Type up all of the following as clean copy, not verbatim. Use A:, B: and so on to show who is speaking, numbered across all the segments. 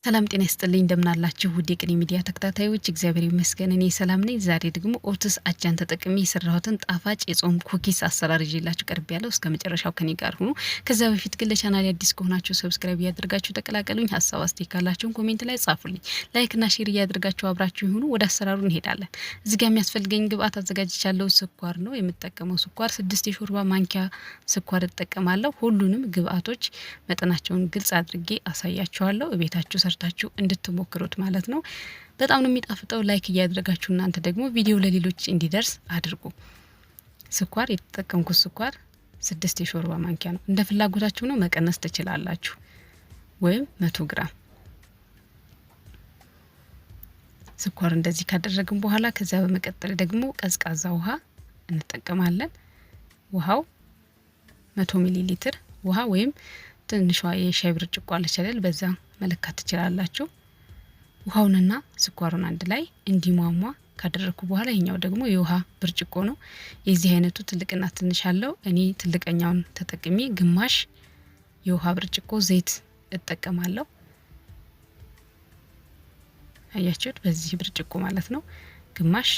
A: ሰላም ጤና ይስጥልኝ እንደምናላችሁ ውድ የቅኔ ሚዲያ ተከታታዮች እግዚአብሔር ይመስገን እኔ ሰላም ነኝ። ዛሬ ደግሞ ኦትስ አጃን ተጠቅሜ የሰራሁትን ጣፋጭ የጾም ኩኪስ አሰራር ይዤላችሁ ቀርቤያለሁ። እስከ መጨረሻው ከኔ ጋር ሁኑ። ከዛ በፊት ግን ለቻናሌ አዲስ ከሆናችሁ ሰብስክራይብ ያድርጋችሁ ተቀላቀሉኝ። ሀሳብ አስተያየት ካላችሁ ኮሜንት ላይ ጻፉልኝ። ላይክ እና ሼር ያድርጋችሁ አብራችሁ ይሁኑ። ወደ አሰራሩ እንሄዳለን። እዚህ ጋር የሚያስፈልገኝ ግብአት አዘጋጅቻለሁ። ስኳር ነው የምጠቀመው። ስኳር 6 የሾርባ ማንኪያ ስኳር እጠቀማለሁ። ሁሉንም ግብአቶች መጠናቸውን ግልጽ አድርጌ አሳያችኋለሁ። ቤታችሁ ሰርታችሁ እንድትሞክሩት ማለት ነው። በጣም ነው የሚጣፍጠው። ላይክ እያደረጋችሁ እናንተ ደግሞ ቪዲዮ ለሌሎች እንዲደርስ አድርጉ። ስኳር የተጠቀምኩት ስኳር 6 የሾርባ ማንኪያ ነው። እንደ ፍላጎታችሁ ነው መቀነስ ትችላላችሁ። ወይም 100 ግራም ስኳር እንደዚህ ካደረግን በኋላ ከዛ በመቀጠል ደግሞ ቀዝቃዛ ውሃ እንጠቀማለን። ውሃው 100 ሚሊ ሊትር ውሃ ወይም ትንሿ የሻይ ብርጭቆ አለች አይደል? በዛ መለካት ትችላላችሁ። ውሃውንና ስኳሩን አንድ ላይ እንዲሟሟ ካደረኩ በኋላ ይሄኛው ደግሞ የውሃ ብርጭቆ ነው። የዚህ አይነቱ ትልቅና ትንሽ አለው። እኔ ትልቀኛውን ተጠቅሜ ግማሽ የውሃ ብርጭቆ ዘይት እጠቀማለሁ። አያችሁት? በዚህ ብርጭቆ ማለት ነው። ግማሽ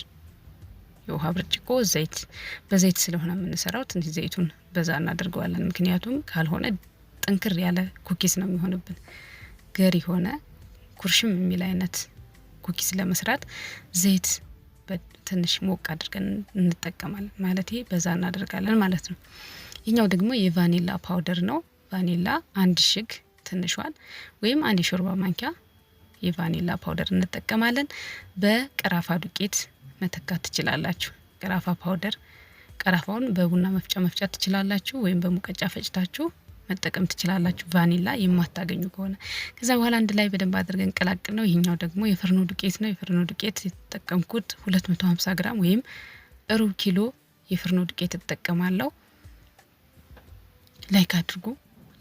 A: የውሃ ብርጭቆ ዘይት። በዘይት ስለሆነ የምንሰራው ትንሽ ዘይቱን በዛ እናደርገዋለን። ምክንያቱም ካልሆነ ጠንክር ያለ ኩኪስ ነው የሚሆንብን። ገር የሆነ ኩርሽም የሚል አይነት ኩኪስ ለመስራት ዘይት በትንሽ ሞቅ አድርገን እንጠቀማለን። ማለት በዛ እናደርጋለን ማለት ነው። ይሄኛው ደግሞ የቫኒላ ፓውደር ነው። ቫኒላ 1 እሽግ ትንሿን ወይም 1 የሾርባ ማንኪያ የቫኒላ ፓውደር እንጠቀማለን። በቀራፋ ዱቄት መተካት ትችላላችሁ። ቀራፋ ፓውደር ቀራፋውን በቡና መፍጫ ትችላላችሁ ወይም በሙቀጫ ፈጭታችሁ መጠቀም ትችላላችሁ። ቫኒላ የማታገኙ ከሆነ ከዛ በኋላ አንድ ላይ በደንብ አድርገን ቀላቅል ነው። ይሄኛው ደግሞ የፍርኖ ዱቄት ነው። የፍርኖ ዱቄት የተጠቀምኩት 250 ግራም ወይም ሩብ ኪሎ የፍርኖ ዱቄት እጠቀማለሁ። ላይክ አድርጉ።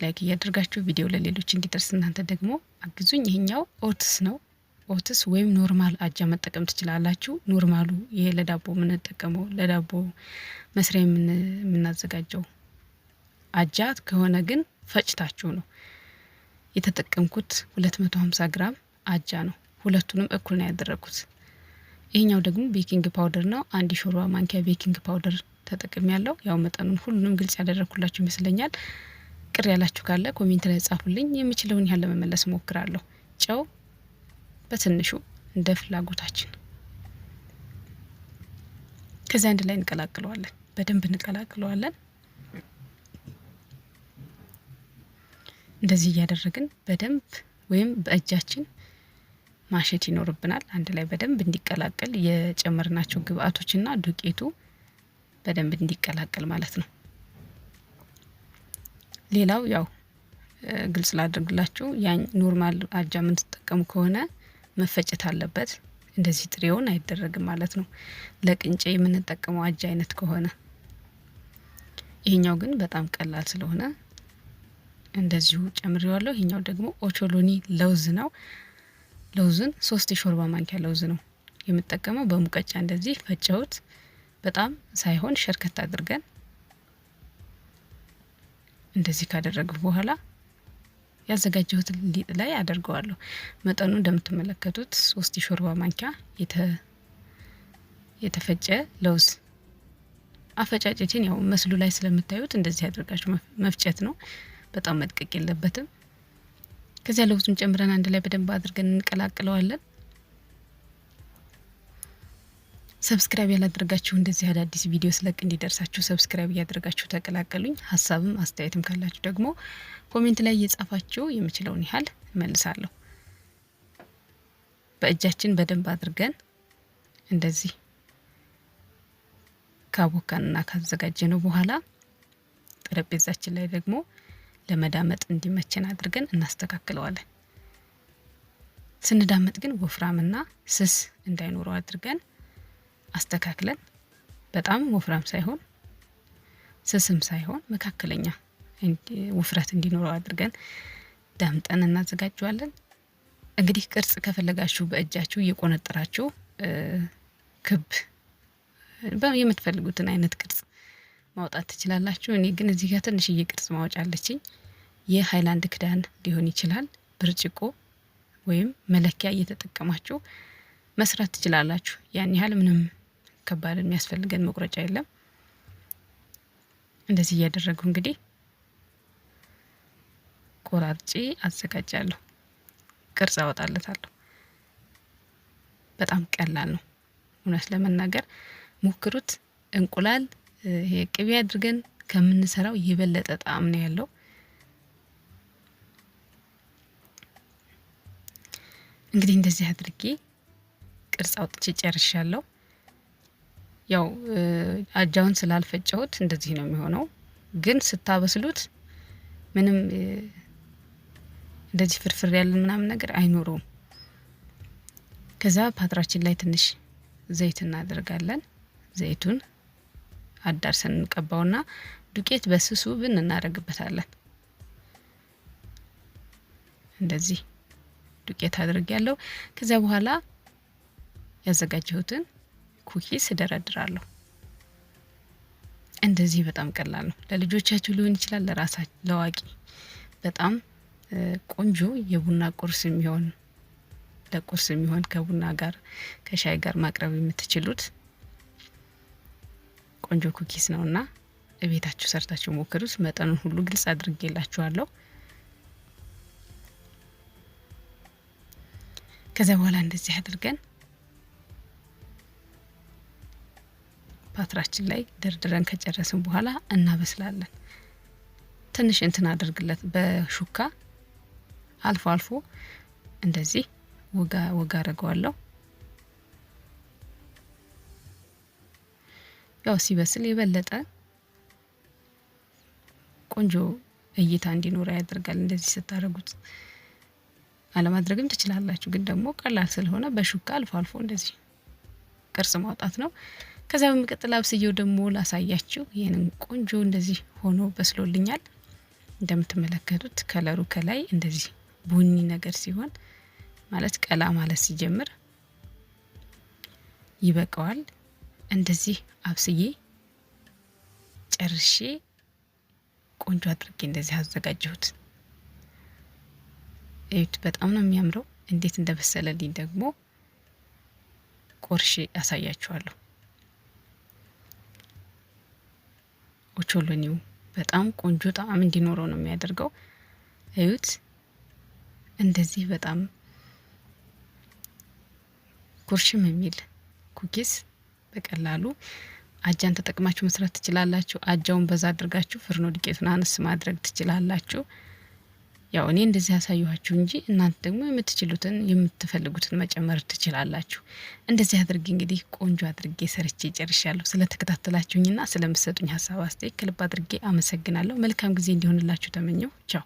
A: ላይክ እያደረጋችሁ ቪዲዮ ለሌሎች እንዲደርስ እናንተ ደግሞ አግዙኝ። ይሄኛው ኦትስ ነው። ኦትስ ወይም ኖርማል አጃ መጠቀም ትችላላችሁ። ኖርማሉ ይሄ ለዳቦ የምንጠቀመው ለዳቦ መስሪያ የምናዘጋጀው አጃ ከሆነ ግን ፈጭታችሁ ነው። የተጠቀምኩት 250 ግራም አጃ ነው። ሁለቱንም እኩል ነው ያደረኩት። ይሄኛው ደግሞ ቤኪንግ ፓውደር ነው። 1 ሾርባ ማንኪያ ቤኪንግ ፓውደር ተጠቅሜያለሁ። ያው መጠኑን ሁሉንም ግልጽ ያደረኩላችሁ ይመስለኛል። ቅር ያላችሁ ካለ ኮሜንት ላይ ጻፉልኝ። የምችለውን ያህል ለመመለስ ሞክራለሁ። ጨው በትንሹ እንደ ፍላጎታችን። ከዛ አንድ ላይ እንቀላቅለዋለን። በደንብ እንቀላቅለዋለን። እንደዚህ እያደረግን በደንብ ወይም በእጃችን ማሸት ይኖርብናል። አንድ ላይ በደንብ እንዲቀላቀል የጨመርናቸው ግብአቶችና ዱቄቱ በደንብ እንዲቀላቀል ማለት ነው። ሌላው ያው ግልጽ ላድርግላችሁ፣ ያን ኖርማል አጃ ምን ተጠቀሙ ከሆነ መፈጨት አለበት። እንደዚህ ጥሬውን አይደረግም ማለት ነው። ለቅንጬ የምንጠቀመው አጃ አይነት ከሆነ ይሄኛው ግን በጣም ቀላል ስለሆነ እንደዚሁ ጨምሬዋለሁ። ይሄኛው ደግሞ ኦቾሎኒ ለውዝ ነው። ለውዝን 3 የሾርባ ማንኪያ ለውዝ ነው የምጠቀመው። በሙቀጫ እንደዚህ ፈጨሁት። በጣም ሳይሆን ሸርከት አድርገን እንደዚህ ካደረግኩ በኋላ ያዘጋጀሁት ሊጥ ላይ አደርገዋለሁ። መጠኑ እንደምትመለከቱት 3 የሾርባ ማንኪያ የተፈጨ ለውዝ። አፈጫጨቴን ያው መስሉ ላይ ስለምታዩት እንደዚህ አድርጋችሁ መፍጨት ነው። በጣም መድቀቅ የለበትም። ከዚያ ለውዙን ጨምረን አንድ ላይ በደንብ አድርገን እንቀላቅለዋለን። ሰብስክራይብ ያላደረጋችሁ እንደዚህ አዳዲስ ቪዲዮ ስለቅ እንዲደርሳችሁ ሰብስክራይብ ያደርጋችሁ ተቀላቀሉኝ። ሀሳብም አስተያየትም ካላችሁ ደግሞ ኮሜንት ላይ እየጻፋችሁ የምችለውን ያህል እመልሳለሁ። በእጃችን በደንብ አድርገን እንደዚህ ካቦካንና ካዘጋጀነው በኋላ ጠረጴዛችን ላይ ደግሞ ለመዳመጥ እንዲመቸን አድርገን እናስተካክለዋለን። ስንዳመጥ ግን ወፍራምና ስስ እንዳይኖረው አድርገን አስተካክለን በጣም ወፍራም ሳይሆን ስስም ሳይሆን መካከለኛ ውፍረት እንዲኖረው አድርገን ዳምጠን እናዘጋጀዋለን። እንግዲህ ቅርጽ ከፈለጋችሁ በእጃችሁ እየቆነጠራችሁ ክብ የምትፈልጉትን አይነት ቅርጽ ማውጣት ትችላላችሁ። እኔ ግን እዚህ ጋር ትንሽዬ ቅርጽ ማውጫ አለችኝ። የሃይላንድ ክዳን ሊሆን ይችላል፣ ብርጭቆ ወይም መለኪያ እየተጠቀማችሁ መስራት ትችላላችሁ። ያን ያህል ምንም ከባድ የሚያስፈልገን መቁረጫ የለም። እንደዚህ እያደረጉ እንግዲህ ቆራርጬ አዘጋጃለሁ። ቅርጽ አወጣለታለሁ። በጣም ቀላል ነው። እውነት ለመናገር ሞክሩት። እንቁላል ይሄ ቅቤ አድርገን ከምንሰራው የበለጠ ጣዕም ነው ያለው። እንግዲህ እንደዚህ አድርጌ ቅርጽ አውጥቼ ጨርሻለሁ። ያው አጃውን ስላልፈጨሁት እንደዚህ ነው የሚሆነው። ግን ስታበስሉት ምንም እንደዚህ ፍርፍር ያለን ምናምን ነገር አይኖረውም። ከዛ ፓትራችን ላይ ትንሽ ዘይት እናደርጋለን። ዘይቱን አዳርሰን እንቀባውና ዱቄት በስሱ ብን እናደርግበታለን። እንደዚህ ዱቄት አድርጌያለሁ። ከዛ በኋላ ያዘጋጀሁትን ኩኪስ እደረድራለሁ። እንደዚህ በጣም ቀላል ነው። ለልጆቻችሁ ሊሆን ይችላል፣ ለራሳችሁ ለዋቂ በጣም ቆንጆ የቡና ቁርስ የሚሆን ለቁርስ የሚሆን ከቡና ጋር ከሻይ ጋር ማቅረብ የምትችሉት ቆንጆ ኩኪስ ነውና እቤታችሁ ሰርታችሁ ሞክሩት። መጠኑን ሁሉ ግልጽ አድርጌላችኋለሁ። ከዛ በኋላ እንደዚህ አድርገን ፓትራችን ላይ ደርድረን ከጨረስን በኋላ እናበስላለን። ትንሽ እንትን አድርግለት በሹካ አልፎ አልፎ እንደዚህ ወጋ አረገዋለሁ። ያው ሲበስል የበለጠ ቆንጆ እይታ እንዲኖር ያደርጋል። እንደዚህ ስታረጉት አለማድረግም ትችላላችሁ፣ ግን ደግሞ ቀላል ስለሆነ በሹካ አልፎ አልፎ እንደዚህ ቅርጽ ማውጣት ነው። ከዛ በመቀጠል አብስዬው ደግሞ ላሳያችሁ። ይሄንን ቆንጆ እንደዚህ ሆኖ በስሎልኛል። እንደምትመለከቱት ከለሩ ከላይ እንደዚህ ቡኒ ነገር ሲሆን ማለት ቀላ ማለት ሲጀምር ይበቃዋል። እንደዚህ አብስዬ ጨርሼ ቆንጆ አድርጌ እንደዚህ አዘጋጀሁት። እዩት፣ በጣም ነው የሚያምረው። እንዴት እንደበሰለልኝ ደግሞ ቆርሼ ያሳያችኋለሁ። ኦቾሎኒው በጣም ቆንጆ ጣዕም እንዲኖረው ነው የሚያደርገው። እዩት፣ እንደዚህ በጣም ኩርሽም የሚል ኩኪስ በቀላሉ አጃን ተጠቅማችሁ መስራት ትችላላችሁ። አጃውን በዛ አድርጋችሁ ፍርኖ ዱቄቱን አነስ ማድረግ ትችላላችሁ። ያው እኔ እንደዚህ ያሳየኋችሁ እንጂ እናንተ ደግሞ የምትችሉትን የምትፈልጉትን መጨመር ትችላላችሁ። እንደዚህ አድርጌ እንግዲህ ቆንጆ አድርጌ ሰርቼ ጨርሻለሁ። ስለተከታተላችሁኝና ስለምትሰጡኝ ሀሳብ አስተያየት ከልብ አድርጌ አመሰግናለሁ። መልካም ጊዜ እንዲሆንላችሁ ተመኘው። ቻው።